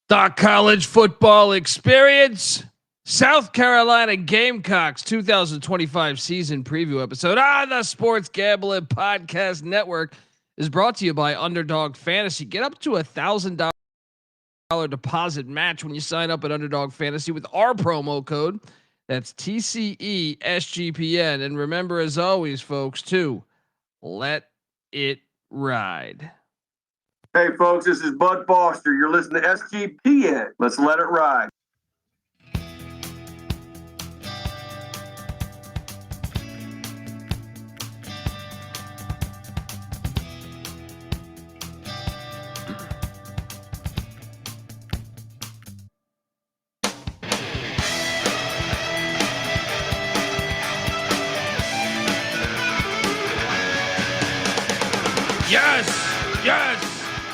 The college football experience. South Carolina Gamecocks 2025 season preview episode on the Sports Gambling Podcast Network is brought to you by Underdog Fantasy. Get up to $1,000 deposit match when you sign up at Underdog Fantasy with our promo code. That's TCESGPN. And remember, as always, folks, to let it ride. Hey folks, this is Bud Foster. You're listening to SGPN. Let's let it ride.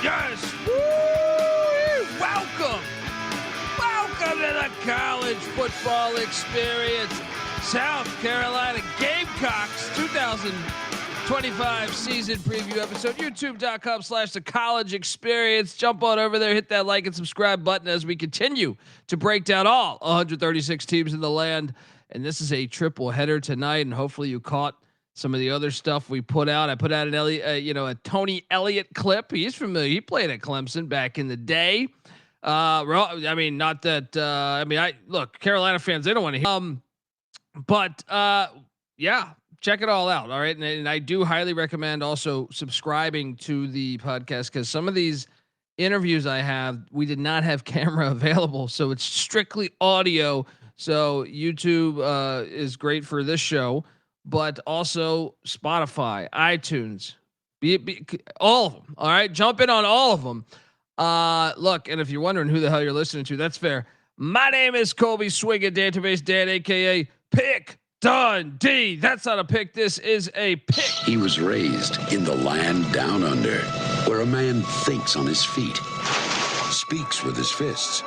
Yes. Woo! Welcome to the college football experience. South Carolina Gamecocks 2025 season preview episode. YouTube.com/the college experience. Jump on over there, hit that like and subscribe button as we continue to break down all 136 teams in the land. And this is a triple header tonight, and hopefully you caught some of the other stuff we put out. I put out an a Tony Elliott clip. He's familiar. He played at Clemson back in the day. I mean, not that. I look, Carolina fans, they don't want to hear. Yeah, check it all out. All right, and I do highly recommend also subscribing to the podcast because some of these interviews I have, we did not have camera available, so it's strictly audio. So YouTube is great for this show. But also Spotify, iTunes, all of them. All right. Jump in on all of them. Look, and if you're wondering who the hell you're listening to, that's fair. My name is Colby Swinging Database Dan, AKA Pick Dundee. That's not a pick. This is a pick. He was raised in the land down under, where a man thinks on his feet, speaks with his fists,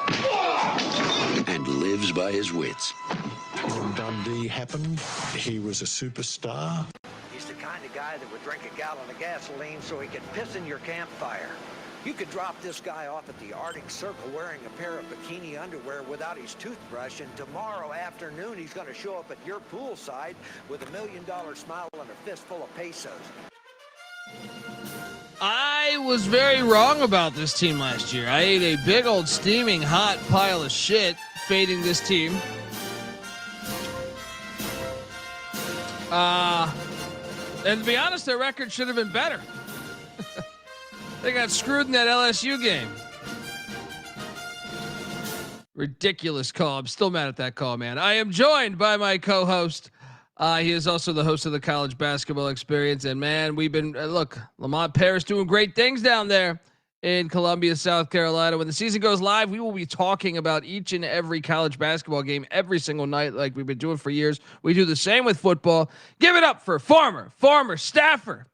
and lives by his wits. When Dundee happened, he was a superstar. He's the kind of guy that would drink a gallon of gasoline so he could piss in your campfire. You could drop this guy off at the Arctic Circle wearing a pair of bikini underwear without his toothbrush, and tomorrow afternoon he's going to show up at your poolside with $1 million smile and a fistful of pesos. I was very wrong about this team last year. I ate a big old steaming hot pile of shit fading this team. And to be honest, their record should have been better. They got screwed in that LSU game. Ridiculous call. I'm still mad at that call, man. I am joined by my co-host. He is also the host of the college basketball experience. And man, we've been, look, Lamont Paris doing great things down there in Columbia, South Carolina. When the season goes live, we will be talking about each and every college basketball game every single night, like we've been doing for years. We do the same with football. Give it up for former staffer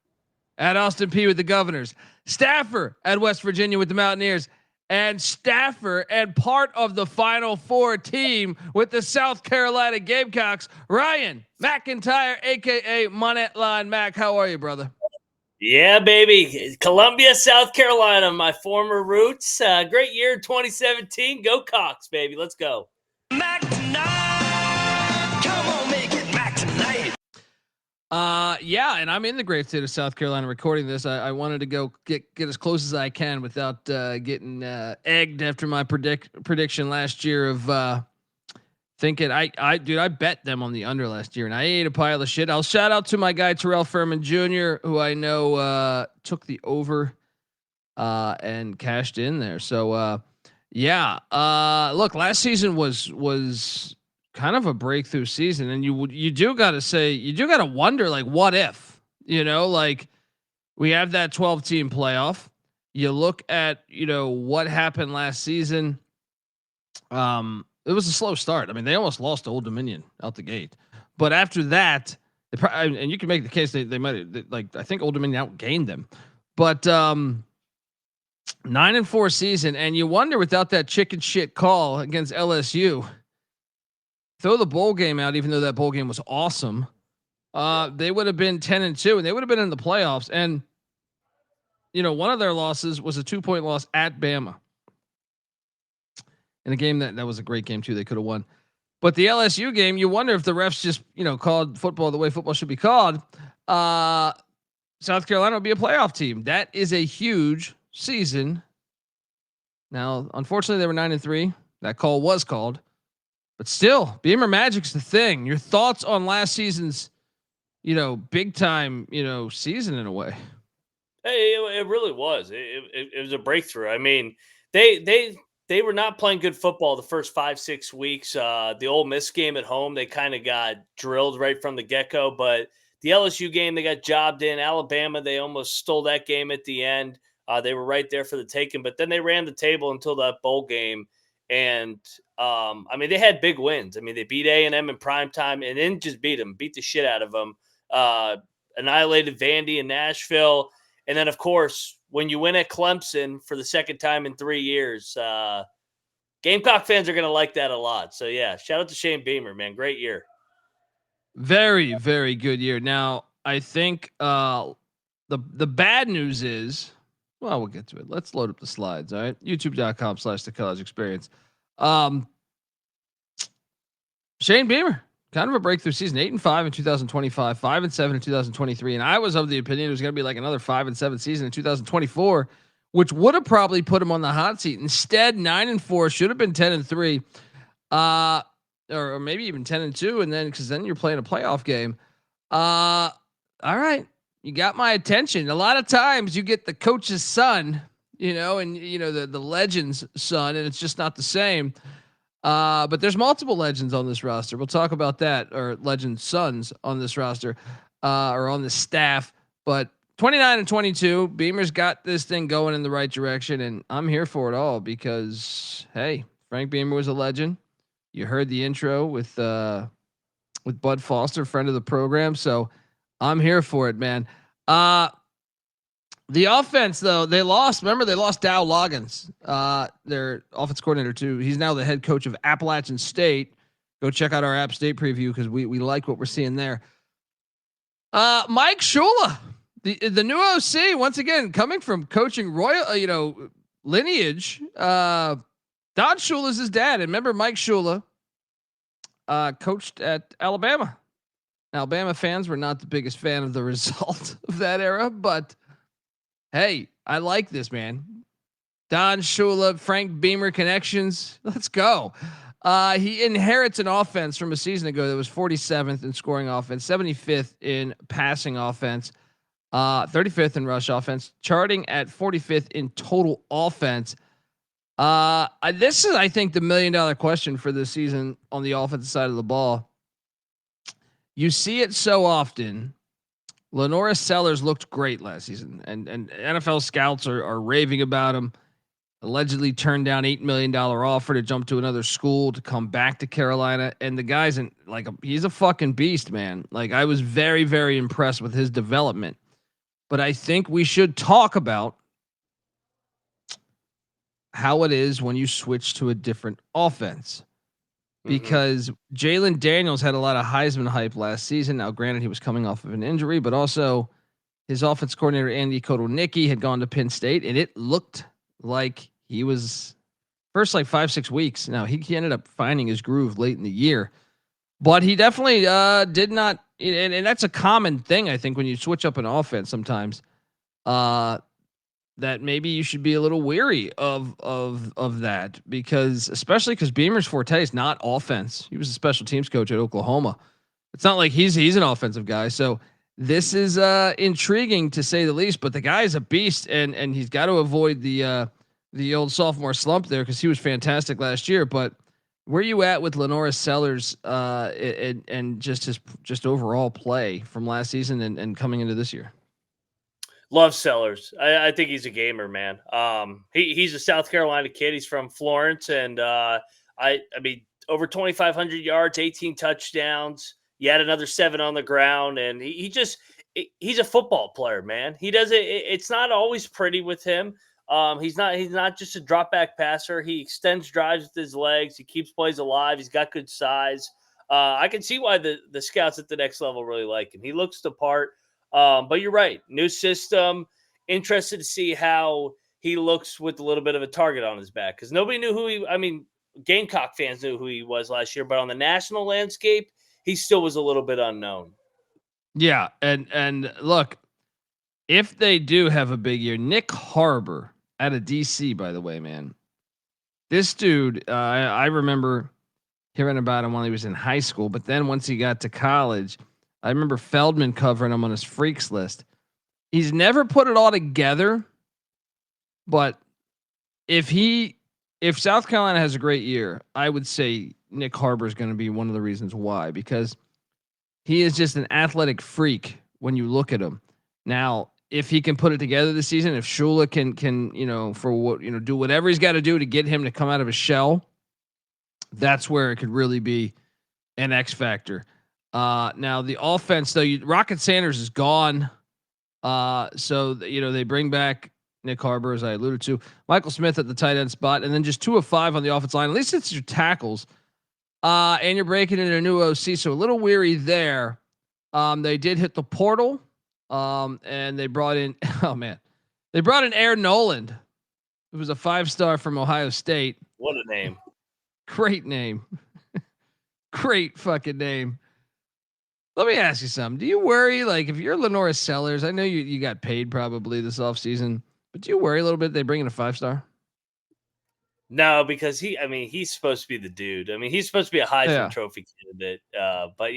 at Austin Peay with the Governors, staffer at West Virginia with the Mountaineers, and staffer and part of the Final Four team with the South Carolina Gamecocks, Ryan McIntyre, aka Monetline Mac. How are you, brother? Yeah, baby. Columbia, South Carolina, my former roots. Great year 2017. Go Cox, baby. Let's go. Mac tonight! Come on, make it Mac tonight! Yeah, and I'm in the great state of South Carolina recording this. I wanted to go get as close as I can without getting egged after my prediction last year of thinking I bet them on the under last year and I ate a pile of shit. I'll shout out to my guy Terrell Furman Jr., who I know took the over and cashed in there. So look, last season was kind of a breakthrough season, and you do got to wonder, like, what if, like we have that 12 team playoff. You look at what happened last season. It was a slow start. I mean, they almost lost to Old Dominion out the gate, but after that, and you can make the case they might I think Old Dominion outgained them, but 9-4 season, and you wonder without that chicken shit call against LSU, throw the bowl game out, even though that bowl game was awesome, they would have been 10-2, and they would have been in the playoffs. And one of their losses was a 2-point loss at Bama. in a game that was a great game too. They could have won. But the LSU game, you wonder if the refs just, called football the way football should be called. South Carolina will be a playoff team. That is a huge season. Now, unfortunately, they were 9-3. That call was called, but still, Beamer Magic's the thing. Your thoughts on last season's, big time, season in a way? Hey, it really was. It was a breakthrough. I mean, they were not playing good football the first 5-6 weeks. The Ole Miss game at home, they kind of got drilled right from the get-go, but the LSU game, they got jobbed in. Alabama, they almost stole that game at the end. They were right there for the taking, but then they ran the table until that bowl game. And, they had big wins. They beat A&M in primetime and then just beat the shit out of them. Annihilated Vandy in Nashville. And then, of course, when you win at Clemson for the second time in 3 years, Gamecock fans are going to like that a lot. So, yeah, shout out to Shane Beamer, man. Great year. Very, very good year. Now, I think the bad news is, well, we'll get to it. Let's load up the slides. All right. YouTube.com/the college experience. Shane Beamer, kind of a breakthrough season, 8-5 in 2025, 5-7 in 2023. And I was of the opinion it was going to be like another 5-7 season in 2024, which would have probably put him on the hot seat. Instead, 9-4, should have been 10-3. Or maybe even 10-2, and then because then you're playing a playoff game. All right, you got my attention. A lot of times you get the coach's son, and the legend's son, and it's just not the same. But there's multiple legends on this roster. We'll talk about that, or legend sons on this roster, or on the staff. But 29-22, Beamer's got this thing going in the right direction, and I'm here for it all because hey, Frank Beamer was a legend. You heard the intro with Bud Foster, friend of the program. So I'm here for it, man. The offense, though, they lost. Remember, they lost Dow Loggins, their offense coordinator, too. He's now the head coach of Appalachian State. Go check out our App State preview because we like what we're seeing there. Mike Shula, the new OC, once again, coming from coaching royal, lineage. Don Shula's his dad. And remember, Mike Shula coached at Alabama. Alabama fans were not the biggest fan of the result of that era, but hey, I like this, man. Don Shula, Frank Beamer connections. Let's go. He inherits an offense from a season ago that was 47th in scoring offense, 75th in passing offense, 35th in rush offense, charting at 45th in total offense. This is, I think, the $1 million question for this season on the offensive side of the ball. You see it so often. LaNorris Sellers looked great last season, and NFL scouts are raving about him. Allegedly turned down $8 million offer to jump to another school to come back to Carolina, and the guy's he's a fucking beast, man. Like, I was very, very impressed with his development, but I think we should talk about how it is when you switch to a different offense, because Jalen Daniels had a lot of Heisman hype last season. Now, granted, he was coming off of an injury, but also his offense coordinator, Andy Kotelnicki, had gone to Penn State, and it looked like he was first 5-6 weeks. Now, he ended up finding his groove late in the year, but he definitely did not. And that's a common thing, I think, when you switch up an offense sometimes. That maybe you should be a little weary of that, because especially because Beamer's forte is not offense. He was a special teams coach at Oklahoma. It's not like he's an offensive guy. So this is intriguing to say the least. But the guy is a beast, and he's got to avoid the old sophomore slump there, because he was fantastic last year. But where you at with LaNorris Sellers and just his overall play from last season and coming into this year? Love Sellers. I think he's a gamer, man. He's a South Carolina kid. He's from Florence, and I mean, over 2,500 yards, 18 touchdowns. He had another 7 on the ground, and he's a football player, man. He does it. It's not always pretty with him. He's not just a drop back passer. He extends drives with his legs. He keeps plays alive. He's got good size. I can see why the scouts at the next level really like him. He looks the part. But you're right. New system. Interested to see how he looks with a little bit of a target on his back, because nobody knew who he. I mean, Gamecock fans knew who he was last year, but on the national landscape, he still was a little bit unknown. Yeah, and look, if they do have a big year, Nyck Harbor out of DC, by the way, man, this dude, I remember hearing about him while he was in high school, but then once he got to college, I remember Feldman covering him on his freaks list. He's never put it all together, but if South Carolina has a great year, I would say Nyck Harbor is going to be one of the reasons why, because he is just an athletic freak when you look at him. Now, if he can put it together this season, if Shula can, for what, do whatever he's got to do to get him to come out of his shell, that's where it could really be an X factor. Now the offense though, Rocket Sanders is gone. So they bring back Nyck Harbor, as I alluded to, Michael Smith at the tight end spot, and then just 2 of 5 on the offensive line. At least it's your tackles. And you're breaking in a new OC, so a little weary there. They did hit the portal. And they brought in, they brought in Aaron Noland, who was a 5-star from Ohio State. What a name. Great name. Great fucking name. Let me ask you something. Do you worry, like, if you're LaNorris Sellers, I know you got paid probably this offseason, but do you worry a little bit they bring in a 5-star? No, because he's supposed to be the dude. He's supposed to be a Heisman Trophy candidate. But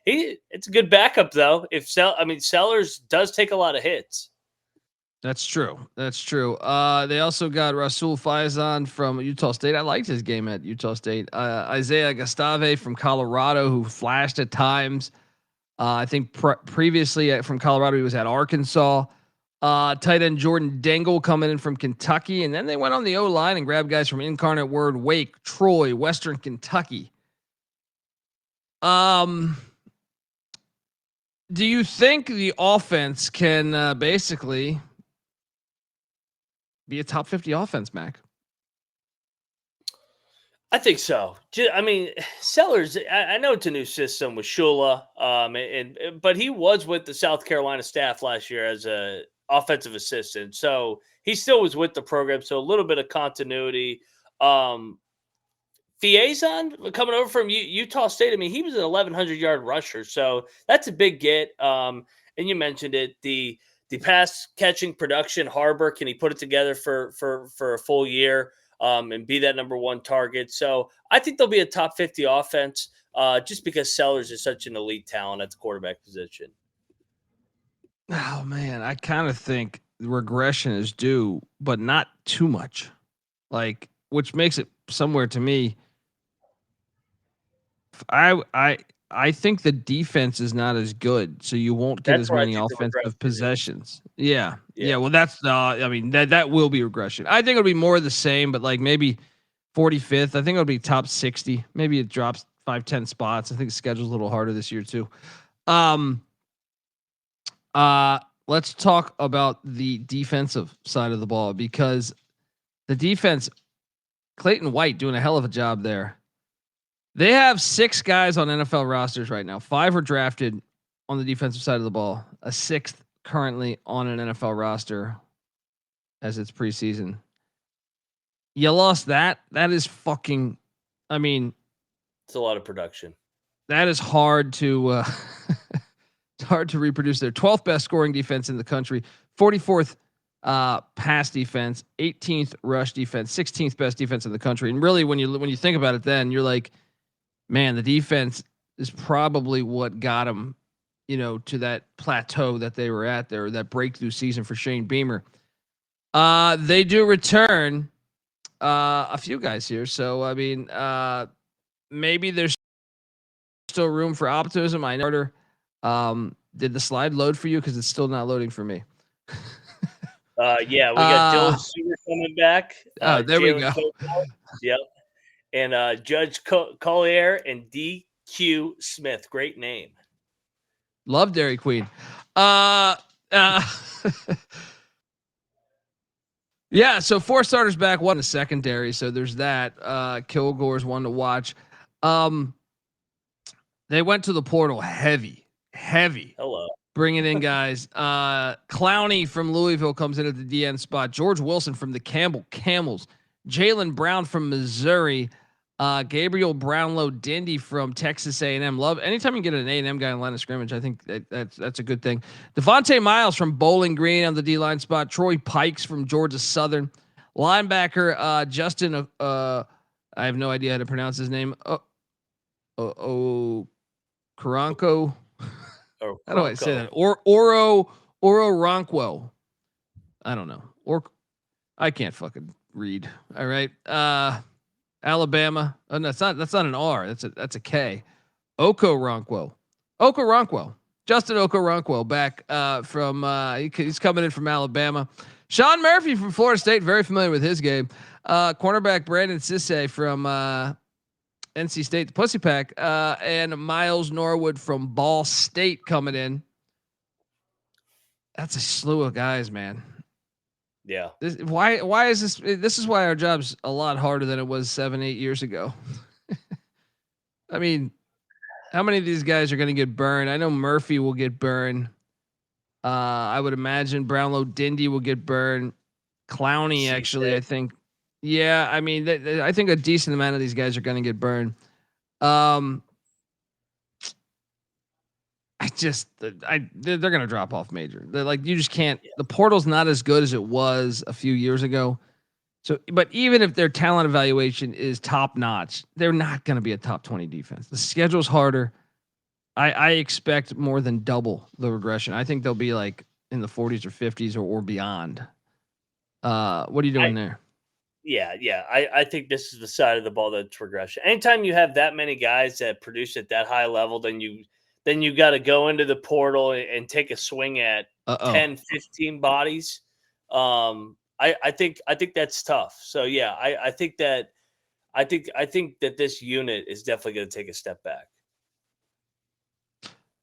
it's a good backup though. Sellers does take a lot of hits. That's true. They also got Rasul Faizan from Utah State. I liked his game at Utah State. Isaiah Gustave from Colorado, who flashed at times. I think previously from Colorado, he was at Arkansas. Tight end Jordan Dingle coming in from Kentucky. And then they went on the O-line and grabbed guys from Incarnate Word, Wake, Troy, Western Kentucky. Do you think the offense can basically be a top 50 offense, Mac? I think so. Sellers, I know it's a new system with Shula, but he was with the South Carolina staff last year as a offensive assistant. So he still was with the program. So a little bit of continuity. Faizan coming over from Utah State. He was an 1,100-yard rusher. So that's a big get. And you mentioned it, the pass catching production, Harbor, can he put it together for a full year and be that number 1 target? So I think they'll be a top 50 offense just because Sellers is such an elite talent at the quarterback position. Oh man, I kind of think regression is due, but not too much, which makes it somewhere to me. I think the defense is not as good, so you won't get as many offensive possessions. Yeah. Well, that's that will be regression. I think it'll be more of the same, but maybe 45th. I think it'll be top 60. Maybe it drops 5-10 spots. I think the schedule's a little harder this year too. Let's talk about the defensive side of the ball, because the defense, Clayton White doing a hell of a job there. They have 6 guys on NFL rosters right now. 5 are drafted on the defensive side of the ball. A 6th currently on an NFL roster as it's preseason. You lost that. That is fucking, it's a lot of production. That is hard to, it's hard to reproduce. Their 12th best scoring defense in the country, 44th pass defense, 18th rush defense, 16th best defense in the country. And really, when you think about it, then you're like, man, the defense is probably what got them, to that plateau that they were at there, that breakthrough season for Shane Beamer. They do return a few guys here, so maybe there's still room for optimism. I know. Did the slide load for you? Because it's still not loading for me. We got Dylan Stewart coming back. There we go. Yep. And Judge Collier and DQ Smith. Great name. Love Dairy Queen. Yeah, so 4 starters back, 1 in the secondary. So there's that. Kilgore's one to watch. They went to the portal heavy. Hello. Bringing in guys. Clowney from Louisville comes in at the DN spot. George Wilson from the Campbell Camels Jalen Brown from Missouri, Gabriel Brownlow Dindy from Texas A&M. Love anytime you get an A&M guy in line of scrimmage. I think that's a good thing. Devontae Miles from Bowling Green on the D-line spot. Troy Pikes from Georgia Southern. Linebacker Justin. I have no idea how to pronounce his name. Karanko. How do I say that? Oro Ronquo. I don't know. I can't fucking read. All right. Alabama. Oh, no, that's not an R. That's a K. Okoronkwo. Justin Okoronkwo back from he's coming in from Alabama. Sean Murphy from Florida State, very familiar with his game. Cornerback Brandon Sisse from NC State, the Pussy Pack, and Miles Norwood from Ball State coming in. That's a slew of guys, man. Yeah. Why is this? This is why our job's a lot harder than it was 7-8 years ago. I mean, how many of these guys are going to get burned? I know Murphy will get burned. I would imagine Brownlow Dindy will get burned. Clowney, actually, I think. Yeah, I mean, I think a decent amount of these guys are going to get burned. They're going to drop off major. They're like, you just can't. Yeah. The portal's not as good as it was a few years ago. So, but even if their talent evaluation is top notch, they're not going to be a top 20 defense. The schedule's harder. I expect more than double the regression. I think they'll be like in the 40s or 50s or beyond. What are you doing there? Yeah. I think this is the side of the ball that's regression. Anytime you have that many guys that produce at that high level, then you got to go into the portal and take a swing at 10, 15 bodies. I think that's tough. So yeah, I think that this unit is definitely going to take a step back.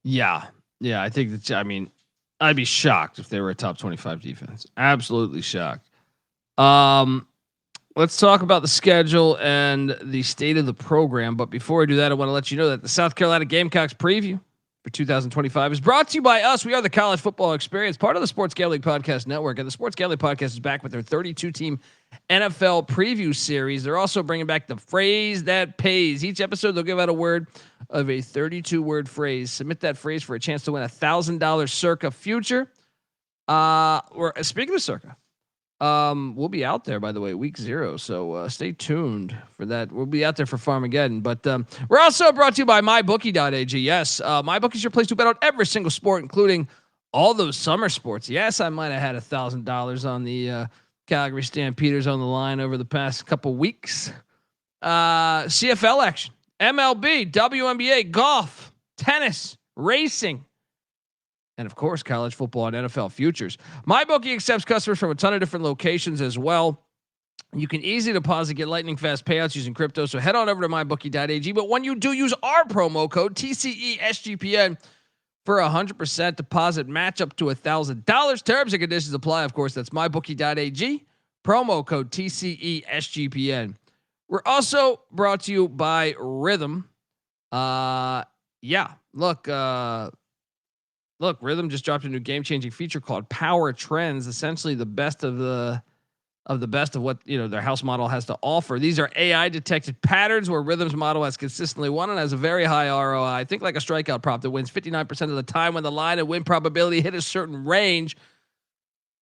Yeah. I think that, I mean, I'd be shocked if they were a top 25 defense. Absolutely shocked. Let's talk about the schedule and the state of the program. But before I do that, I want to let you know that the South Carolina Gamecocks preview for 2025 is brought to you by us. We are the College Football Experience, part of the Sports Gambling Podcast Network, and the Sports Gambling Podcast is back with their 32-team NFL preview series. They're also bringing back the phrase that pays. Each episode, they'll give out a word of a 32-word phrase. Submit that phrase for a chance to win $1,000 Circa future. Speaking of Circa, we'll be out there, by the way, week 0. So stay tuned for that. We'll be out there for Farmageddon. But we're also brought to you by MyBookie.ag. Yes, MyBookie is your place to bet on every single sport, including all those summer sports. Yes, I might have had $1,000 on the Calgary Stampeders on the line over the past couple weeks. CFL action, MLB, WNBA, golf, tennis, racing, and of course, college football and NFL futures. MyBookie accepts customers from a ton of different locations as well. You can easily deposit, get lightning fast payouts using crypto. So head on over to mybookie.ag. But when you do, use our promo code TCESGPN for 100% deposit match up to $1,000. Terms and conditions apply. Of course, that's mybookie.ag. Promo code TCESGPN. We're also brought to you by Rhythm. Look, Rhythm just dropped a new game-changing feature called Power Trends, essentially the best of what, their house model has to offer. These are AI detected patterns where Rhythm's model has consistently won and has a very high ROI. Think like a strikeout prop that wins 59% of the time when the line and win probability hit a certain range.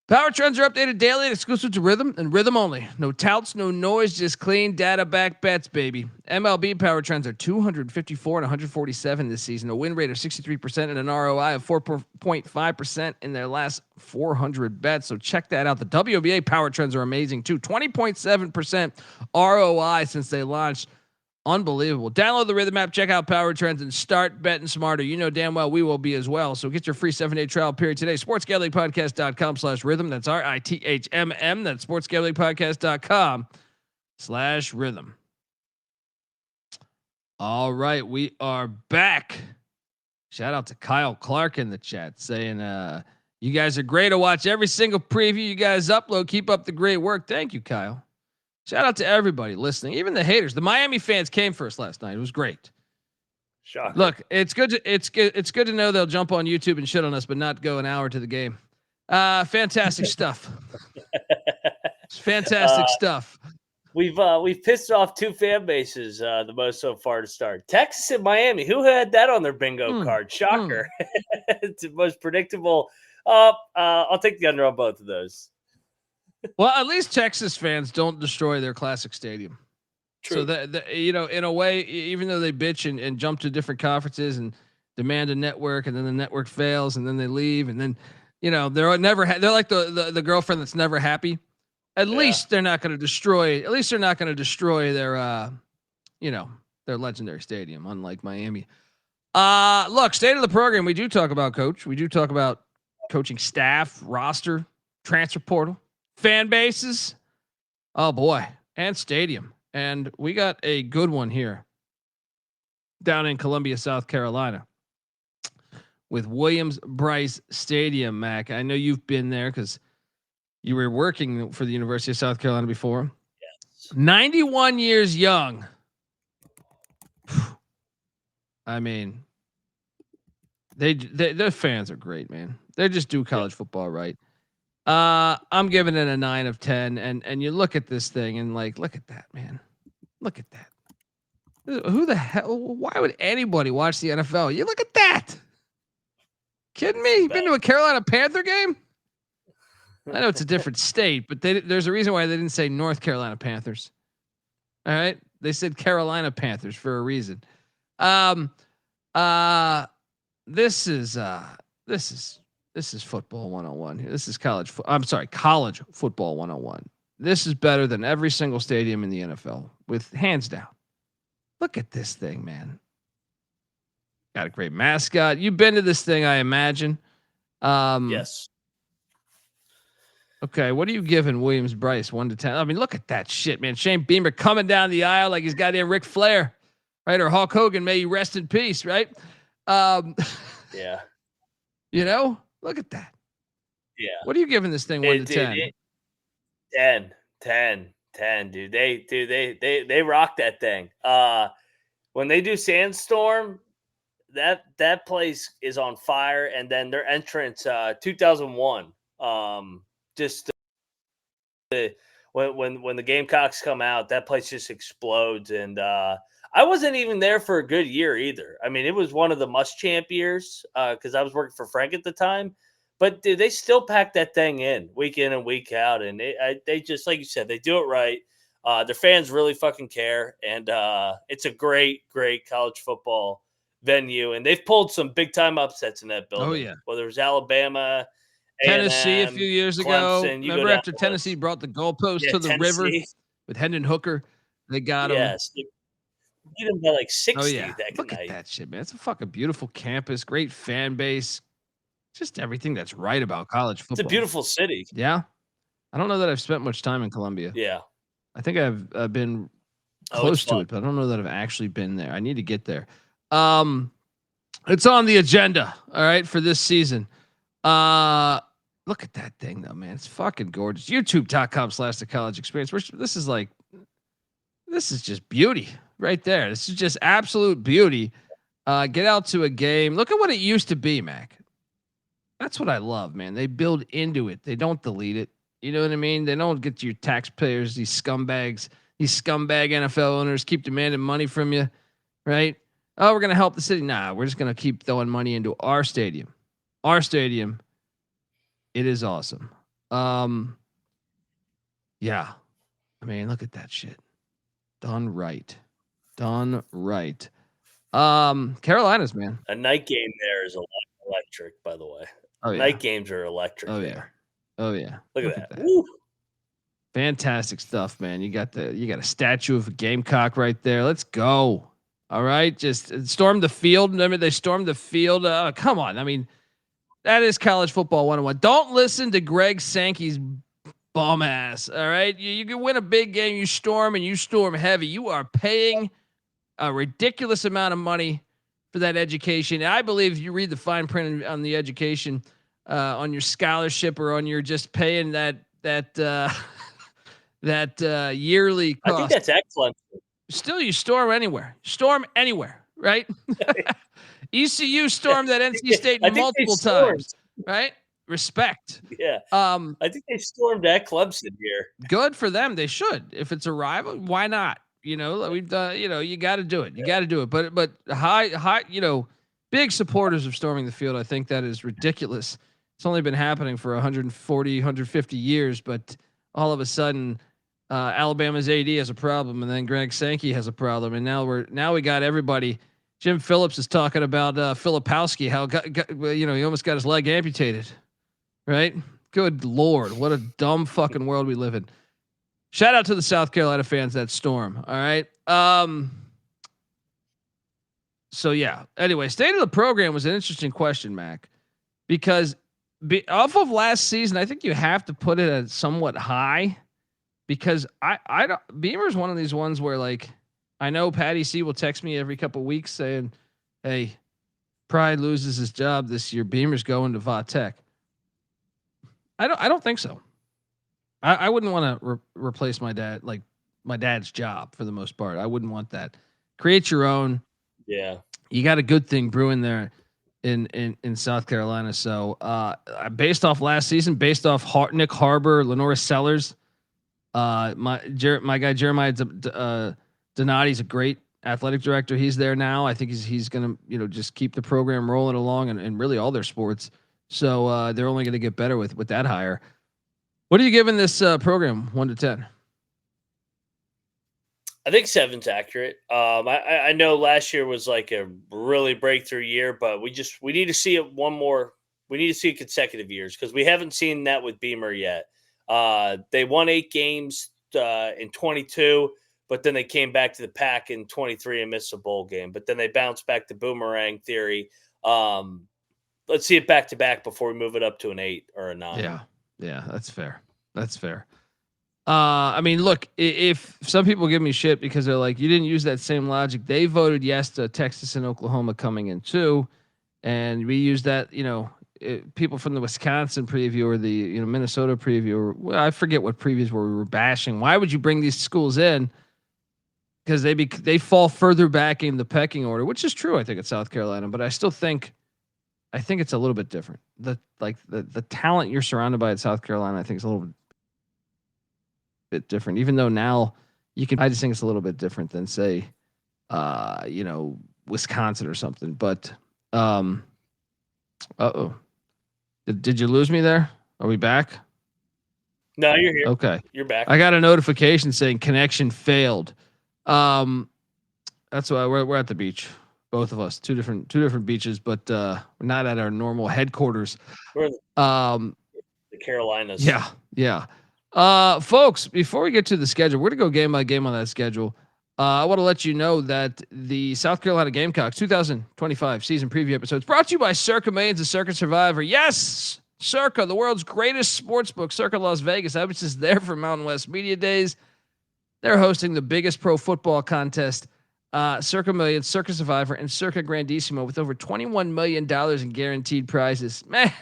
Power Trends are updated daily and exclusive to Rhythm and Rhythm only. No touts, no noise, just clean data back bets, baby. MLB Power Trends are 254 and 147 this season, a win rate of 63% and an ROI of 4.5% in their last 400 bets. So check that out. The WNBA Power Trends are amazing too. 20.7% ROI since they launched. Unbelievable. Download the Rhythm app, check out Power Trends, and start betting smarter. You know damn well we will be as well. So get your free 7-day trial period today. sportsgamblingpodcast.com/rhythm. That's RITHMM. That's sportsgamblingpodcast.com/rhythm. All right, we are back. Shout out to Kyle Clark in the chat saying, you guys are great to watch every single preview you guys upload. Keep up the great work. Thank you, Kyle. Shout out to everybody listening, even the haters. The Miami fans came for us last night. It was great. Shocking. Look, it's good to know they'll jump on YouTube and shit on us, but not go an hour to the game. Fantastic stuff. It's fantastic stuff. We've pissed off 2 fan bases the most so far to start. Texas and Miami. Who had that on their bingo card? Shocker. It's the most predictable. I'll take the under on both of those. Well, at least Texas fans don't destroy their classic stadium. True. So that in a way, even though they bitch and jump to different conferences and demand a network, and then the network fails, and then they leave, and then they're never they're like the girlfriend that's never happy. At least they're not going to destroy. At least they're not going to destroy their their legendary stadium, unlike Miami. Look, state of the program. We do talk about coach. We do talk about coaching staff, roster, transfer portal, fan bases. Oh boy, and stadium. And we got a good one here down in Columbia, South Carolina, with Williams-Brice Stadium. Mac, I know you've been there because you were working for the University of South Carolina before. Yes. 91 years young. I mean, their fans are great, man. They just do college football right. I'm giving it a 9 of 10. And you look at this thing and look at that, man. Look at that. Who the hell? Why would anybody watch the NFL? You look at that. Kidding me? Been to a Carolina Panther game? I know it's a different state, but there's a reason why they didn't say North Carolina Panthers. All right, they said Carolina Panthers for a reason. This is football 101. This is college football 101. This is better than every single stadium in the NFL, with hands down. Look at this thing, man. Got a great mascot. You've been to this thing, I imagine. Yes. Okay, what are you giving Williams-Brice 1 to 10? I mean, look at that shit, man. Shane Beamer coming down the aisle like he's goddamn Ric Flair, right? Or Hulk Hogan, may you rest in peace, right? Yeah. Look at that. Yeah. What are you giving this thing 1 to 10? 10, dude. They rock that thing. When they do Sandstorm, that place is on fire. And then their entrance, 2001, just when the Gamecocks come out, that place just explodes. And I wasn't even there for a good year either. I mean, it was one of the Muschamp years because I was working for Frank at the time. But dude, they still pack that thing in and week out, and they just, like you said, they do it right. Their fans really fucking care, and it's a great college football venue. And they've pulled some big time upsets in that building. Oh yeah, whether it was Alabama, Tennessee A&M, a few years Clemson, ago. Remember after Tennessee brought the goalpost to the river with Hendon Hooker, they got him. Yes, they beat them by like 60. Oh yeah, that look night. At that shit, man. It's a fucking beautiful campus, great fan base. Just everything that's right about college football. It's a beautiful city. Yeah. I don't know that I've spent much time in Columbia. Yeah. I think I've been close to it, but I don't know that I've actually been there. I need to get there. It's on the agenda, all right, for this season. Look at that thing though, man. It's fucking gorgeous. YouTube.com/the college experience. This is just beauty right there. This is just absolute beauty. Get out to a game. Look at what it used to be, Mac. That's what I love, man. They build into it. They don't delete it. You know what I mean? They don't get your taxpayers, these scumbags, these scumbag NFL owners keep demanding money from you, right? Oh, we're going to help the city. Nah, we're just going to keep throwing money into our stadium. Our stadium. It is awesome. Yeah. I mean, look at that shit. Done right. Carolinas, man. A night game there is electric, by the way. Oh, yeah. Night games are electric. Oh, there. Yeah. Oh yeah. Look at that. Fantastic stuff, man. You got a statue of a Gamecock right there. Let's go. All right. Just storm the field. Remember they stormed the field. Come on. I mean, that is college football 101. Don't listen to Greg Sankey's bum ass. All right. You can win a big game. You storm heavy. You are paying a ridiculous amount of money for that education. And I believe if you read the fine print on the education, on your scholarship or on your just paying that yearly cost. I think that's excellent. Still, you storm anywhere, right? ECU stormed that NC State multiple times, right? respect. Yeah. I think they stormed at Clemson here. Good for them. They should. If it's a rival, why not? We've done, you got to do it. You got to do it. But high, big supporters of storming the field. I think that is ridiculous. It's only been happening for 140, 150 years, but all of a sudden, Alabama's AD has a problem, and then Greg Sankey has a problem, and now we got everybody. Jim Phillips is talking about Filipowski, how he almost got his leg amputated, right? Good Lord, what a dumb fucking world we live in. Shout out to the South Carolina fans that storm. All right. So yeah. Anyway, state of the program was an interesting question, Mac, because off of last season, I think you have to put it at somewhat high, because I don't. Beamer's one of these ones where, like, I know Patty C will text me every couple of weeks saying, "Hey, Pride loses his job this year. Beamer's going to Va Tech." I don't think so. I wouldn't want to replace my dad's job for the most part. I wouldn't want that. Create your own. Yeah. You got a good thing brewing there in South Carolina. So based off last season, based off Nyck Harbor, LaNorris Sellers, my guy Jeremiah Donati's a great athletic director. He's there now. I think he's going to just keep the program rolling along and really all their sports. So they're only going to get better with that hire. What are you giving this program 1 to 10? I think 7's accurate. I know last year was like a really breakthrough year, but we need to see it one more. We need to see it consecutive years, because we haven't seen that with Beamer yet. They won 8 games in 22, but then they came back to the pack in 23 and missed a bowl game. But then they bounced back to boomerang theory. Let's see it back to back before we move it up to an 8 or a 9. Yeah, that's fair. That's fair. I mean, look, if some people give me shit because they're like, you didn't use that same logic. They voted yes to Texas and Oklahoma coming in too. And we used that, people from the Wisconsin preview or the, Minnesota preview, I forget what previews we were bashing. Why would you bring these schools in? Because they fall further back in the pecking order, which is true, I think, at South Carolina, but I still think it's a little bit different. The talent you're surrounded by at South Carolina, I think, is a little bit different. Even though now I just think it's a little bit different than, say, Wisconsin or something. But did you lose me there? Are we back? No, you're here. Okay, you're back. I got a notification saying connection failed. That's why we're at the beach. Both of us, two different beaches, but we're not at our normal headquarters. We're in the Carolinas. Yeah. Folks, before we get to the schedule, we're gonna go game by game on that schedule. I want to let you know that the South Carolina Gamecocks 2025 season preview episode is brought to you by Circa Millions and Circa Survivor. Yes, Circa, the world's greatest sports book, Circa Las Vegas. I was just there for Mountain West Media Days. They're hosting the biggest pro football contest. Circa Millions, Circa Survivor, and Circa Grandissimo with over $21 million in guaranteed prizes. Man,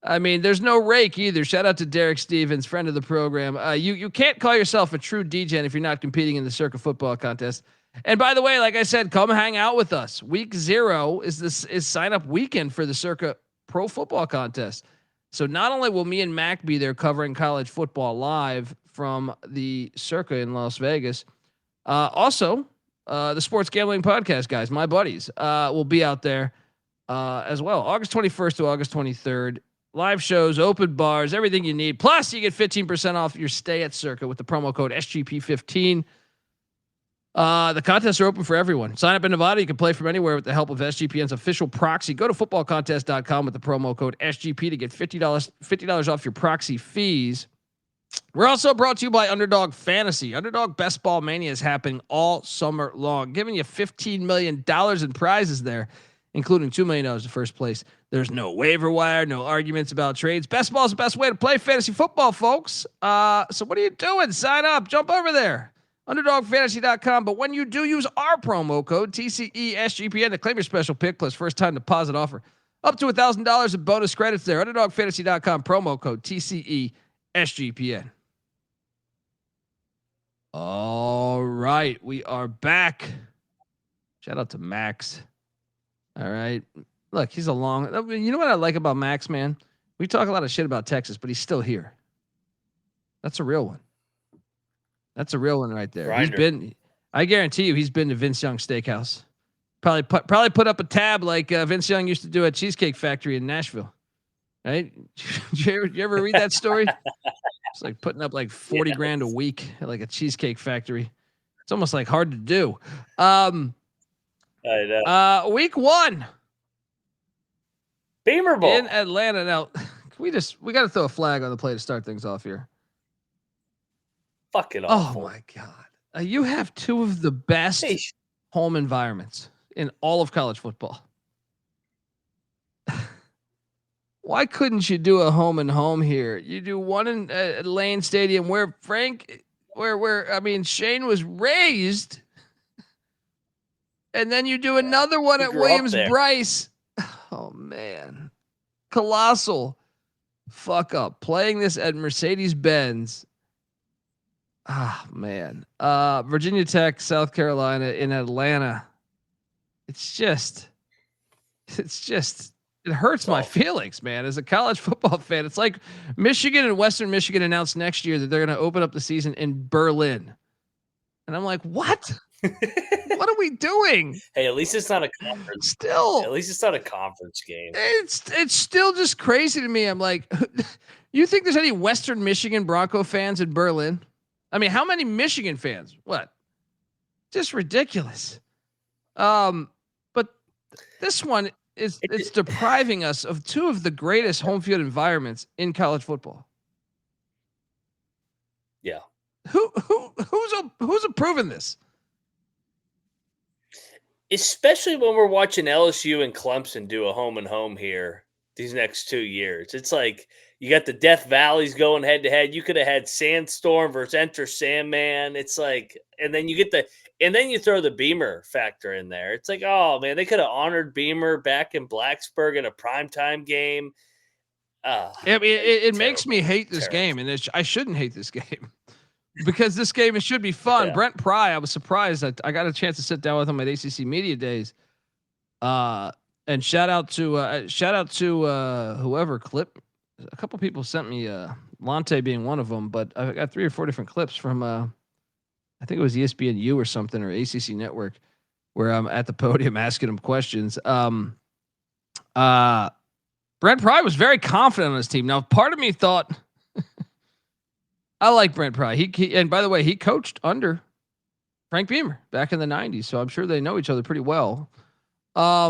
I mean, there's no rake either. Shout out to Derek Stevens, friend of the program. You can't call yourself a true DGen if you're not competing in the Circa football contest. And by the way, like I said, come hang out with us. Week 0 is sign up weekend for the Circa Pro Football Contest. So not only will me and Mac be there covering college football live from the Circa in Las Vegas, also, the Sports Gambling Podcast guys, my buddies, will be out there as well. August 21st to August 23rd. Live shows, open bars, everything you need. Plus, you get 15% off your stay at Circa with the promo code SGP15. The contests are open for everyone. Sign up in Nevada. You can play from anywhere with the help of SGPN's official proxy. Go to footballcontest.com with the promo code SGP to get $50 off your proxy fees. We're also brought to you by Underdog Fantasy. Underdog Best Ball Mania is happening all summer long, giving you $15 million in prizes there, including $2 million in first place. There's no waiver wire, no arguments about trades. Best ball is the best way to play fantasy football, folks. So what are you doing? Sign up. Jump over there. UnderdogFantasy.com. But when you do, use our promo code TCESGPN to claim your special pick plus first-time deposit offer. Up to $1,000 in bonus credits there. UnderdogFantasy.com. Promo code TCESGPN. All right. We are back. Shout out to Max. All right. Look, he's you know what I like about Max, man? We talk a lot of shit about Texas, but he's still here. That's a real one. That's a real one right there. Grinder. I guarantee you, he's been to Vince Young Steakhouse. Probably put up a tab like Vince Young used to do at Cheesecake Factory in Nashville. Right? you ever read that story? It's like putting up like 40 grand a week at like a Cheesecake Factory. It's almost like hard to do. I know. Week 1. Beamer Bowl in Atlanta. Now, we got to throw a flag on the play to start things off here. Fucking awful. Oh my God. You have two of the best home environments in all of college football. Why couldn't you do a home and home here? You do one in Lane Stadium where Shane was raised, and then you do another one at Williams-Brice. Oh man, colossal fuck up playing this at Mercedes-Benz. Ah man, Virginia Tech, South Carolina in Atlanta. It's just. It hurts my feelings, man. As a college football fan, it's like Michigan and Western Michigan announced next year that they're going to open up the season in Berlin. And I'm like, what? What are we doing? Hey, at least it's not a conference. At least it's not a conference game. It's still just crazy to me. I'm like, you think there's any Western Michigan Bronco fans in Berlin? I mean, how many Michigan fans? What? Just ridiculous. But this one, it's depriving us of two of the greatest home field environments in college football. Yeah. Who's approving this? Especially when we're watching LSU and Clemson do a home and home here these next 2 years. It's like you got the Death Valleys going head to head. You could have had Sandstorm versus Enter Sandman. It's like, and then you throw the Beamer factor in there. It's like, oh man, they could have honored Beamer back in Blacksburg in a primetime game. It makes me hate this game, and I shouldn't hate this game because this game should be fun. Yeah. Brent Pry, I was surprised that I got a chance to sit down with him at ACC Media Days. And shout out to whoever clip. A couple people sent me Lante being one of them, but I got 3 or 4 different clips from I think it was ESPNU or something, or ACC Network, where I'm at the podium asking him questions. Brent Pry was very confident on his team. Now, part of me thought, I like Brent Pry. He and by the way, he coached under Frank Beamer back in the 90s, so I'm sure they know each other pretty well. Yeah,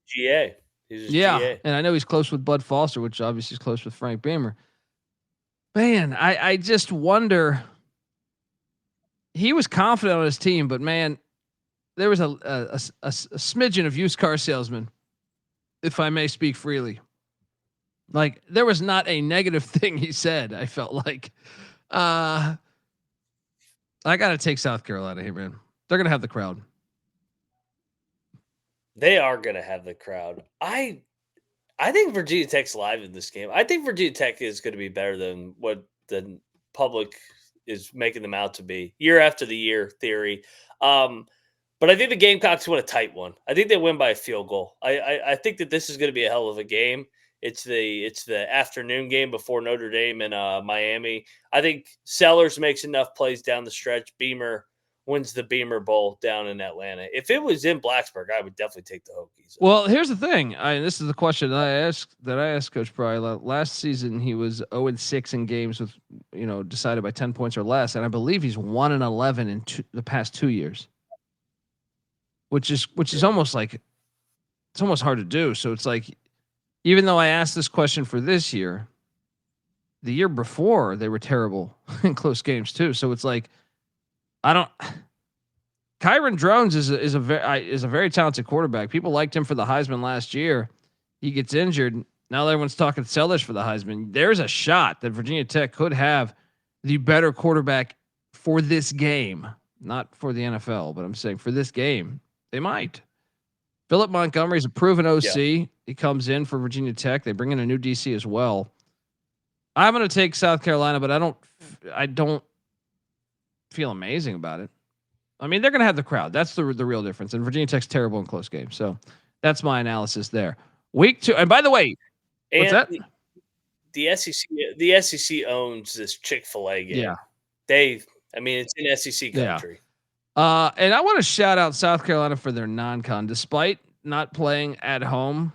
GA. GA. And I know he's close with Bud Foster, which obviously is close with Frank Beamer. Man, I just wonder. He was confident on his team, but man, there was a smidgen of used car salesman, if I may speak freely. Like, there was not a negative thing he said. I felt like, I got to take South Carolina here, man. They're going to have the crowd. They are going to have the crowd. I think Virginia Tech's live in this game. I think Virginia Tech is going to be better than what the public is making them out to be year after the year theory. But I think the Gamecocks win a tight one. I think they win by a field goal. I think that this is going to be a hell of a game. It's the afternoon game before Notre Dame and Miami. I think Sellers makes enough plays down the stretch. Beamer wins the Beamer Bowl down in Atlanta. If it was in Blacksburg, I would definitely take the Hokies. Well, here's the thing. This is the question that I asked Coach Pry. Last season, he was 0-6 in games with, decided by 10 points or less, and I believe he's 1-11 in the past 2 years, which is almost like, it's almost hard to do. So it's like, even though I asked this question for this year, the year before they were terrible in close games too. So it's like, Kyron Drones is a very talented quarterback. People liked him for the Heisman last year. He gets injured. Now everyone's talking Sellers for the Heisman. There's a shot that Virginia Tech could have the better quarterback for this game, not for the NFL, but I'm saying for this game, they might. Philip Montgomery's a proven OC. Yeah. He comes in for Virginia Tech. They bring in a new DC as well. I'm going to take South Carolina, but I don't feel amazing about it. I mean, they're going to have the crowd. That's the real difference. And Virginia Tech's terrible in close games. So that's my analysis there. Week 2. And by the way, What's And that? the SEC owns this Chick-fil-A game. Yeah. It's in SEC country. And I want to shout out South Carolina for their non-con, despite not playing at home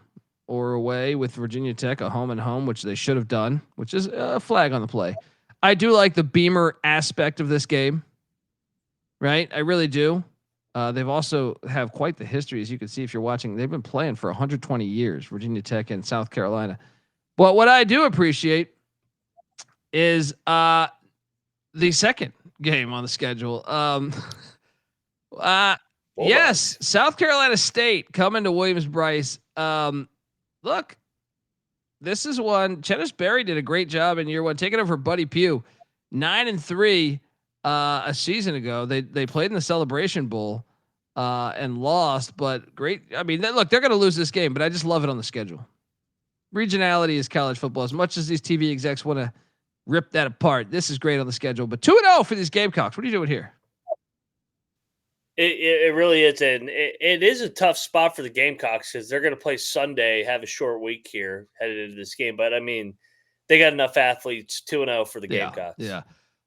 or away with Virginia Tech, a home and home, which they should have done, which is a flag on the play. I do like the Beamer aspect of this game, right? I really do. They've also have quite the history, as you can see if you're watching. They've been playing for 120 years, Virginia Tech and South Carolina. But what I do appreciate is the second game on the schedule. Yes, South Carolina State coming to Williams-Brice. Look, this is one. Chennis Berry did a great job in year one, taking over Buddy Pugh, 9-3 a season ago. They played in the Celebration Bowl and lost, but great. I mean, look, they're going to lose this game, but I just love it on the schedule. Regionality is college football. As much as these TV execs want to rip that apart, this is great on the schedule. But 2-0 for these Gamecocks. What are you doing here? It really is, and it is a tough spot for the Gamecocks because they're going to play Sunday, have a short week here headed into this game. But I mean, they got enough athletes. 2-0 for the Gamecocks. Yeah.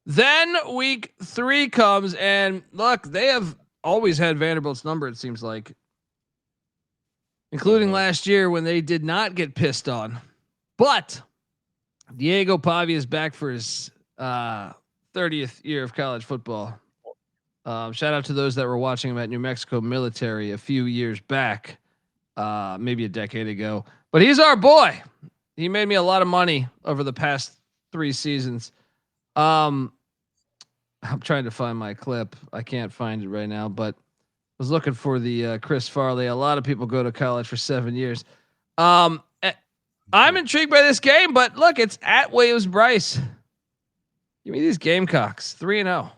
Then week 3 comes, and look, they have always had Vanderbilt's number. It seems like, including last year when they did not get pissed on. But Diego Pavia is back for his 30th year of college football. Shout out to those that were watching him at New Mexico Military a few years back, maybe a decade ago. But he's our boy. He made me a lot of money over the past 3 seasons. I'm trying to find my clip. I can't find it right now, but I was looking for the Chris Farley. A lot of people go to college for 7 years. I'm intrigued by this game, but look, it's at Williams-Brice. Give me these Gamecocks, 3-0.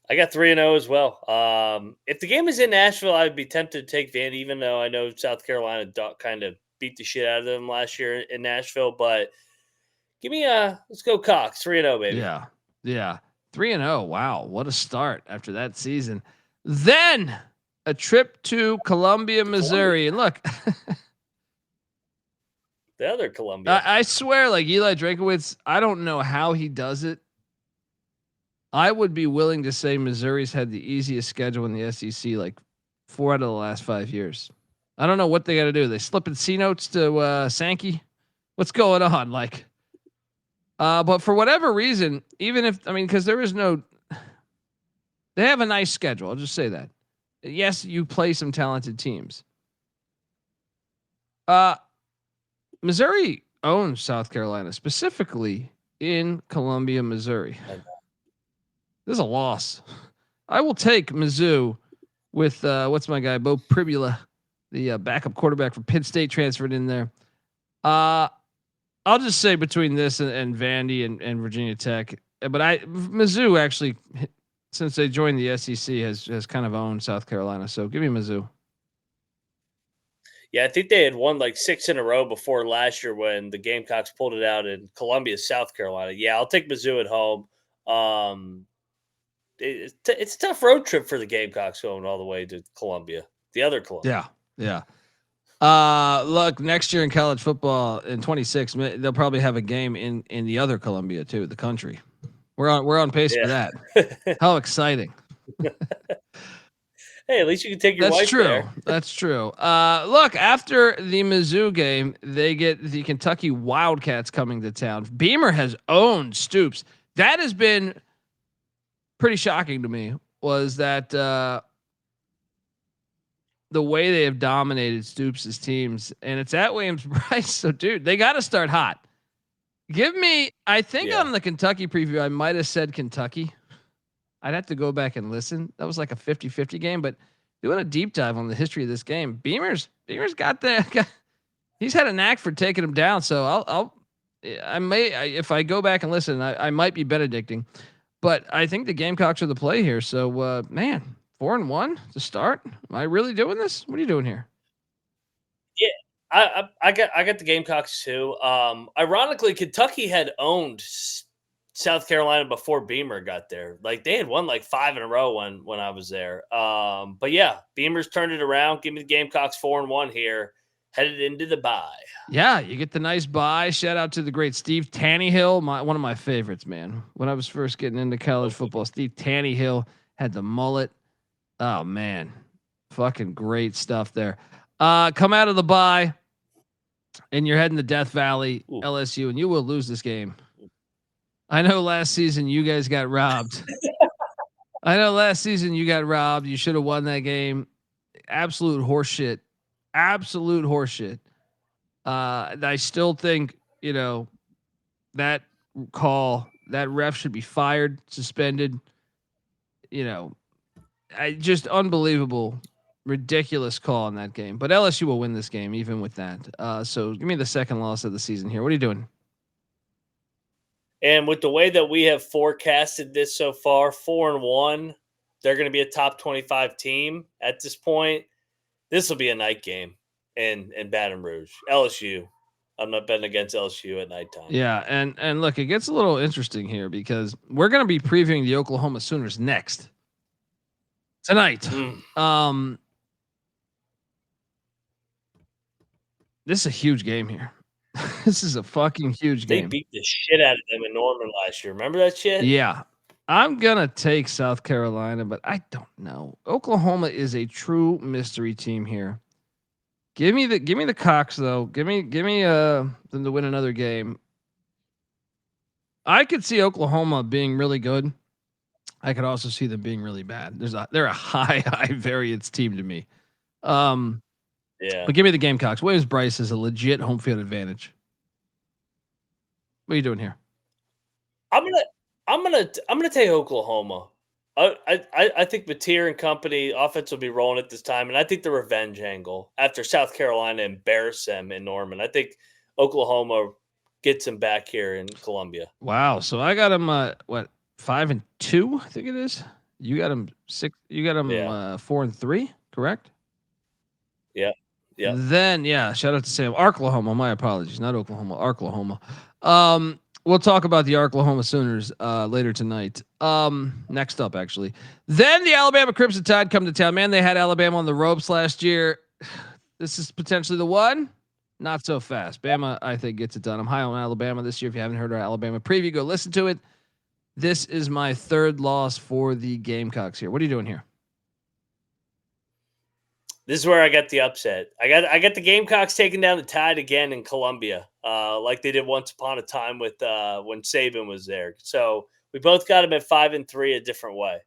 I got 3-0 as well. If the game is in Nashville, I'd be tempted to take Vandy, even though I know South Carolina kind of beat the shit out of them last year in Nashville. But give me let's go Cox, 3-0, baby. Yeah. 3-0. Wow, what a start after that season. Then a trip to Columbia, Missouri, and look, the other Columbia. I swear, like Eli Drakowitz, I don't know how he does it. I would be willing to say Missouri's had the easiest schedule in the SEC, like 4 out of the last 5 years. I don't know what they got to do. They slipping C notes to Sankey. What's going on? Like, but for whatever reason, even if, because there is no, they have a nice schedule. I'll just say that. Yes, you play some talented teams. Missouri owns South Carolina, specifically in Columbia, Missouri. This is a loss. I will take Mizzou with what's my guy, Bo Pribula, the backup quarterback from Penn State, transferred in there. I'll just say between this and Vandy and Virginia Tech, but Mizzou actually, since they joined the SEC, has kind of owned South Carolina. So give me Mizzou. Yeah, I think they had won like 6 in a row before last year when the Gamecocks pulled it out in Columbia, South Carolina. Yeah, I'll take Mizzou at home. It's a tough road trip for the Gamecocks going all the way to Columbia, the other Columbia. Yeah. Look, next year in college football in 26, they'll probably have a game in the other Columbia too, the country. We're on pace for that. How exciting! Hey, at least you can take your wife there. That's true. Look, after the Mizzou game, they get the Kentucky Wildcats coming to town. Beamer has owned Stoops. That has been pretty shocking to me, was that the way they have dominated Stoops' teams, and it's at Williams-Brice. So, dude, they got to start hot. Give me, I think on the Kentucky preview, I might have said Kentucky. I'd have to go back and listen. That was like a 50-50 game, but doing a deep dive on the history of this game, Beamer's got he's had a knack for taking them down. So if I go back and listen, I might be Benedicting. But I think the Gamecocks are the play here. So, 4-1 to start. Am I really doing this? What are you doing here? Yeah, I got the Gamecocks too. Ironically, Kentucky had owned South Carolina before Beamer got there. Like they had won like 5 in a row when I was there. But yeah, Beamer's turned it around. Give me the Gamecocks 4-1 here, headed into the bye. Yeah, you get the nice bye. Shout out to the great Steve Tannehill, one of my favorites, man. When I was first getting into college football, Steve Tannehill had the mullet. Oh man, fucking great stuff there. Come out of the bye, and you're heading to Death Valley, LSU, and you will lose this game. I know last season you guys got robbed. You should have won that game. Absolute horseshit. Absolute horseshit. I still think, that call, that ref should be fired, suspended. Just unbelievable, ridiculous call in that game. But LSU will win this game, even with that. So give me the second loss of the season here. What are you doing? And with the way that we have forecasted this so far, 4-1, they're going to be a top 25 team at this point. This will be a night game in Baton Rouge. LSU. I'm not betting against LSU at nighttime. Yeah, and look, it gets a little interesting here because we're going to be previewing the Oklahoma Sooners next tonight. This is a huge game here. This is a fucking huge game. They beat the shit out of them in Norman last year. Remember that shit? Yeah. I'm going to take South Carolina, but I don't know. Oklahoma is a true mystery team here. Give me the Cocks though. Give me them to win another game. I could see Oklahoma being really good. I could also see them being really bad. They're a high variance team to me. Yeah. But give me the Gamecocks. Williams-Brice is a legit home field advantage. What are you doing here? I'm gonna take Oklahoma. I think Mateer and company offense will be rolling at this time, and I think the revenge angle after South Carolina embarrassed them in Norman. I think Oklahoma gets them back here in Columbia. Wow. So I got them 5-2, I think it is. You got them 6. You got them 4-3, correct? Yeah. Yeah. Then shout out to Sam. Arklahoma. My apologies, not Oklahoma. Arklahoma. We'll talk about the Arklahoma Sooners later tonight. Next up, actually. Then the Alabama Crimson Tide come to town. Man, they had Alabama on the ropes last year. This is potentially the one. Not so fast. Bama, I think, gets it done. I'm high on Alabama this year. If you haven't heard our Alabama preview, go listen to it. This is my third loss for the Gamecocks here. What are you doing here? This is where I got the upset. I got the Gamecocks taking down the Tide again in Columbia, like they did once upon a time with when Saban was there. So we both got them at 5-3 a different way.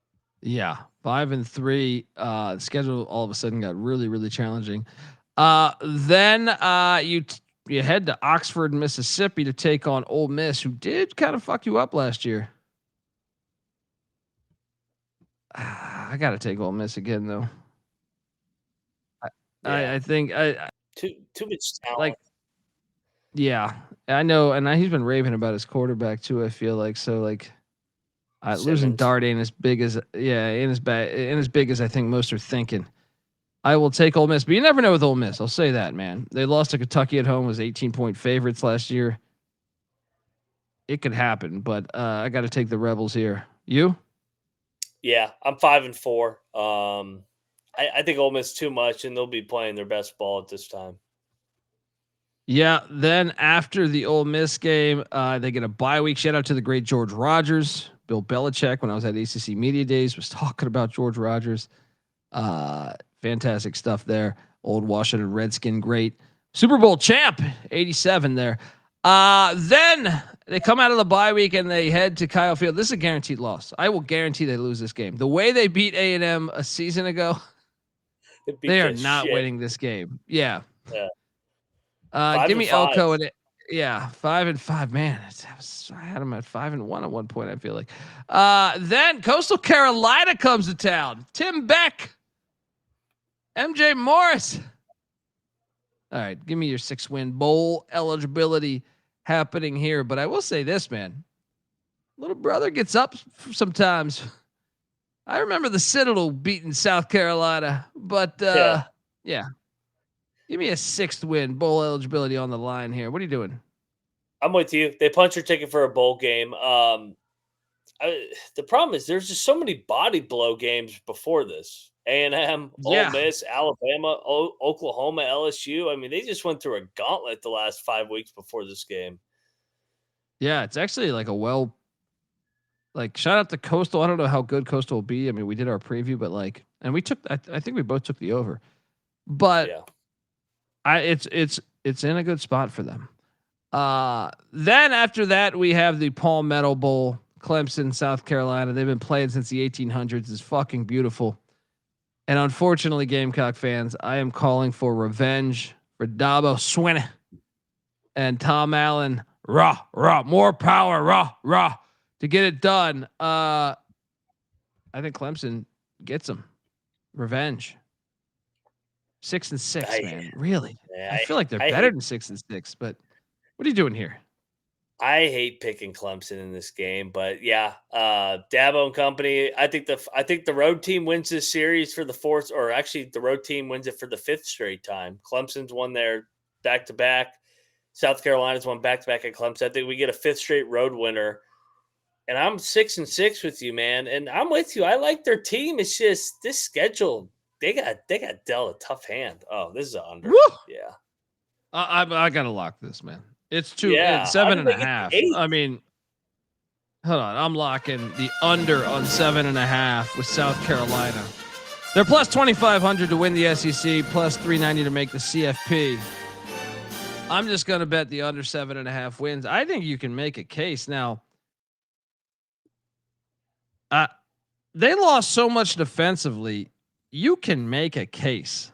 Yeah, 5-3. The schedule all of a sudden got really, really challenging. Then you head to Oxford, Mississippi to take on Ole Miss, who did kind of fuck you up last year. I got to take Ole Miss again, though. I think too much talent. Like, yeah, I know, and he's been raving about his quarterback too. I feel like so. Like, losing Dart ain't as big as ain't as big as I think most are thinking. I will take Ole Miss, but you never know with Ole Miss. I'll say that, man. They lost to Kentucky at home, was 18-point favorites last year. It could happen, but I got to take the Rebels here. You? Yeah, I'm 5-4. I think Ole Miss too much, and they'll be playing their best ball at this time. Yeah. Then after the Ole Miss game, they get a bye week. Shout out to the great George Rogers. Bill Belichick, when I was at ACC Media Days, was talking about George Rogers. Fantastic stuff there. Old Washington Redskin, great Super Bowl champ, 87 there. Then they come out of the bye week and they head to Kyle Field. This is a guaranteed loss. I will guarantee they lose this game. The way they beat A&M a season ago, they are not winning this game. Yeah. Give me Elko and 5-5. Man, I had them at 5-1 at one point. I feel like. Then Coastal Carolina comes to town. Tim Beck, MJ Morris. All right, give me your 6-win bowl eligibility happening here. But I will say this, man. Little brother gets up sometimes. I remember the Citadel beating South Carolina, but yeah. Give me a 6th win, bowl eligibility on the line here. What are you doing? I'm with you. They punch your ticket for a bowl game. The problem is there's just so many body blow games before this. A&M, Ole Miss, Alabama, Oklahoma, LSU. I mean, they just went through a gauntlet the last 5 weeks before this game. Yeah, it's actually like shout out to Coastal. I don't know how good Coastal will be. I mean, we did our preview, but and we took. I think we both took the over, but it's in a good spot for them. Then after that, we have the Palmetto Bowl, Clemson, South Carolina. They've been playing since the 1800s. It's fucking beautiful. And unfortunately, Gamecock fans, I am calling for revenge for Dabo Swinney and Tom Allen. More power, to get it done. I think Clemson gets them. Revenge. 6-6, man. Really? I feel like they're better than 6-6, but what are you doing here? I hate picking Clemson in this game, but Dabo and company. I think the road team wins this series for the fourth, or actually the road team wins it for the fifth straight time. Clemson's won their back-to-back. South Carolina's won back-to-back at Clemson. I think we get a fifth straight road winner. And I'm 6-6 with you, man. And I'm with you. I like their team. It's just this schedule. They got dealt a tough hand. Oh, this is an under. Woo! Yeah. I gotta lock this, man. It's 7.5. I mean, hold on. I'm locking the under on 7.5 with South Carolina. They're plus 2,500 to win the SEC, plus 390 to make the CFP. I'm just gonna bet the under 7.5 wins. I think you can make a case now. They lost so much defensively. You can make a case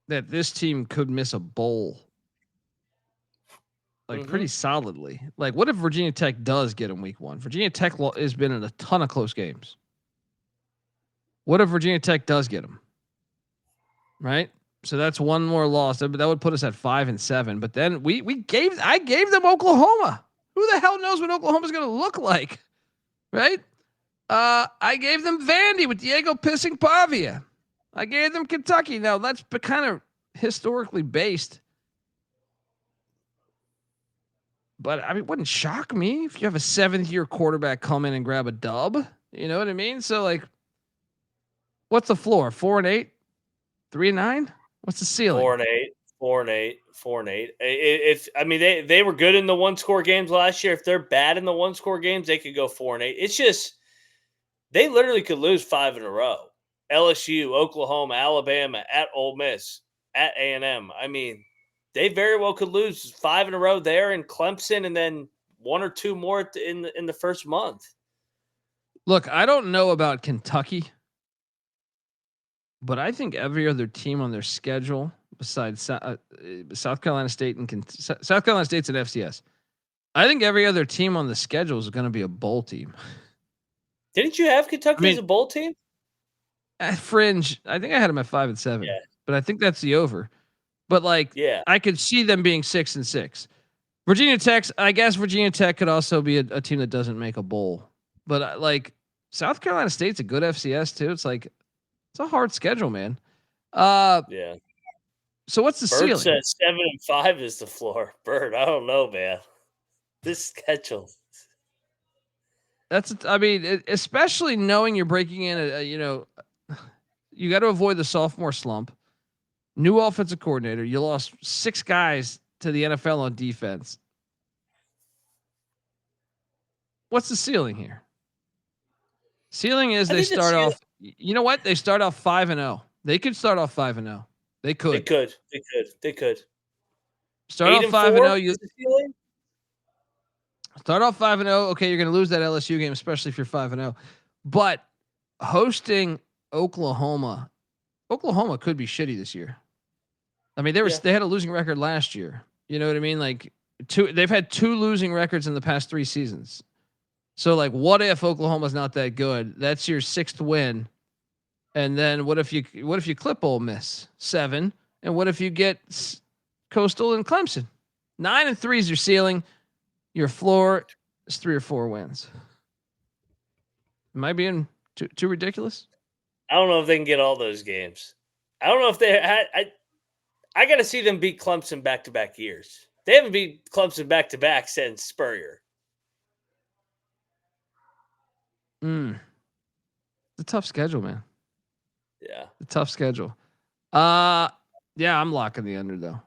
that this team could miss a bowl, pretty solidly. Like, what if Virginia Tech does get in week 1? Virginia Tech has been in a ton of close games. What if Virginia Tech does get them? Right. So that's one more loss. That would put us at 5-7. But then I gave them Oklahoma. Who the hell knows what Oklahoma's going to look like? Right. I gave them Vandy with Diego pissing Pavia. I gave them Kentucky. Now that's kind of historically based. But I mean, it wouldn't shock me if you have a 7th-year quarterback come in and grab a dub. You know what I mean? So what's the floor? 4-8, 3-9. What's the ceiling? 4-8. They were good in the 1-score games last year. If they're bad in the 1-score games, they could go 4-8. It's just they literally could lose 5 in a row. LSU, Oklahoma, Alabama, at Ole Miss, at A&M. I mean, they very well could lose 5 in a row there in Clemson, and then 1 or 2 more in the first month. Look, I don't know about Kentucky, but I think every other team on their schedule besides South Carolina State and South Carolina State's an FCS. I think every other team on the schedule is going to be a bowl team. Didn't you have Kentucky as a bowl team? At fringe, I think I had them at 5-7, but I think that's the over. But I could see them being 6-6. Virginia Tech, I guess Virginia Tech could also be a team that doesn't make a bowl. But South Carolina State's a good FCS too. It's a hard schedule, man. So what's the ceiling? Says 7-5 is the floor. Bird, I don't know, man. This schedule. Especially knowing you're breaking in you got to avoid the sophomore slump. New offensive coordinator. You lost 6 guys to the NFL on defense. What's the ceiling here? Ceiling is they start off. You know what? They start off 5-0. They could start off 5-0. They could. They could. Start off 5-0. You start off 5-0. Okay, you're going to lose that LSU game, especially if you're 5-0. But hosting Oklahoma Oklahoma could be shitty this year. I mean, they had a losing record last year. You know what I mean? They've had 2 losing records in the past 3 seasons. So what if Oklahoma's not that good? That's your 6th win. And then what if you clip Ole Miss 7? And what if you get Coastal and Clemson? 9-3 is your ceiling. Your floor is 3 or 4 wins. Am I being too ridiculous? I don't know if they can get all those games. I don't know if they. I got to see them beat Clemson back-to-back years. They haven't beat Clemson back-to-back since Spurrier. It's a tough schedule, man. Yeah. A tough schedule. Yeah, I'm locking the under though.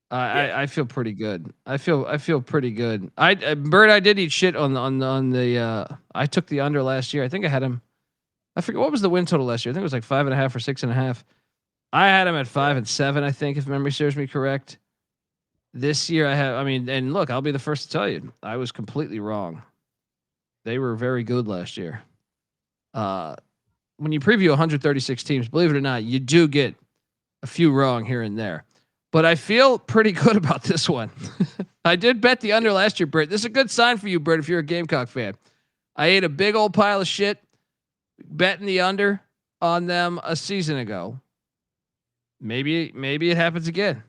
I feel pretty good. I feel pretty good. Bird, I did eat shit on the. I took the under last year. I think I had him. I forget what was the win total last year. I think it was like 5.5 or 6.5. I had him at 5 and 7. I think if memory serves me correct. This year I have. I mean, and look, I'll be the first to tell you, I was completely wrong. They were very good last year. When you preview 136 teams, believe it or not, you do get a few wrong here and there. But I feel pretty good about this one. I did bet the under last year, Britt. This is a good sign for you, Britt, if you're a Gamecock fan. I ate a big old pile of shit betting the under on them a season ago. Maybe it happens again.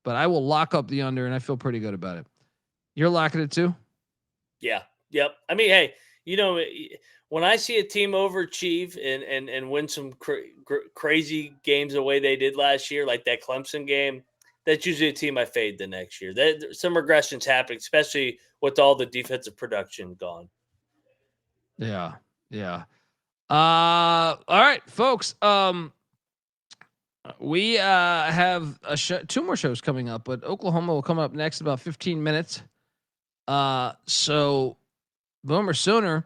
But I will lock up the under, and I feel pretty good about it. You're locking it too? Yeah. Yep. I mean, hey, when I see a team overachieve and win some crazy games the way they did last year, like that Clemson game, that's usually a team I fade the next year. Some regressions happening, especially with all the defensive production gone. Yeah. All right, folks. We have two more shows coming up, but Oklahoma will come up next in about 15 minutes. So Boomer Sooner,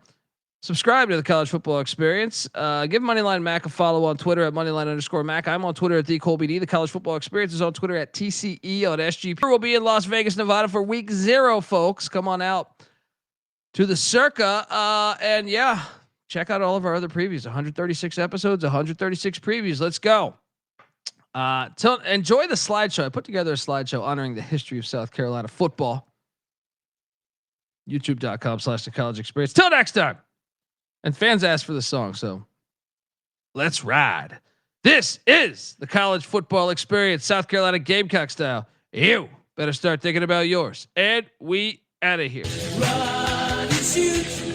subscribe to the College Football Experience. Give Moneyline Mac a follow on Twitter at Moneyline_Mac. I'm on Twitter at TheColbyD. The College Football Experience is on Twitter at TCE on SGP. We'll be in Las Vegas, Nevada for week 0, folks. Come on out to the Circa. And yeah, check out all of our other previews. 136 episodes, 136 previews. Let's go. Enjoy the slideshow. I put together a slideshow honoring the history of South Carolina football. YouTube.com/The College Experience. Till next time. And fans asked for the song, so let's ride. This is the College Football Experience, South Carolina Gamecock style. You better start thinking about yours. And we out of here. Run and shoot.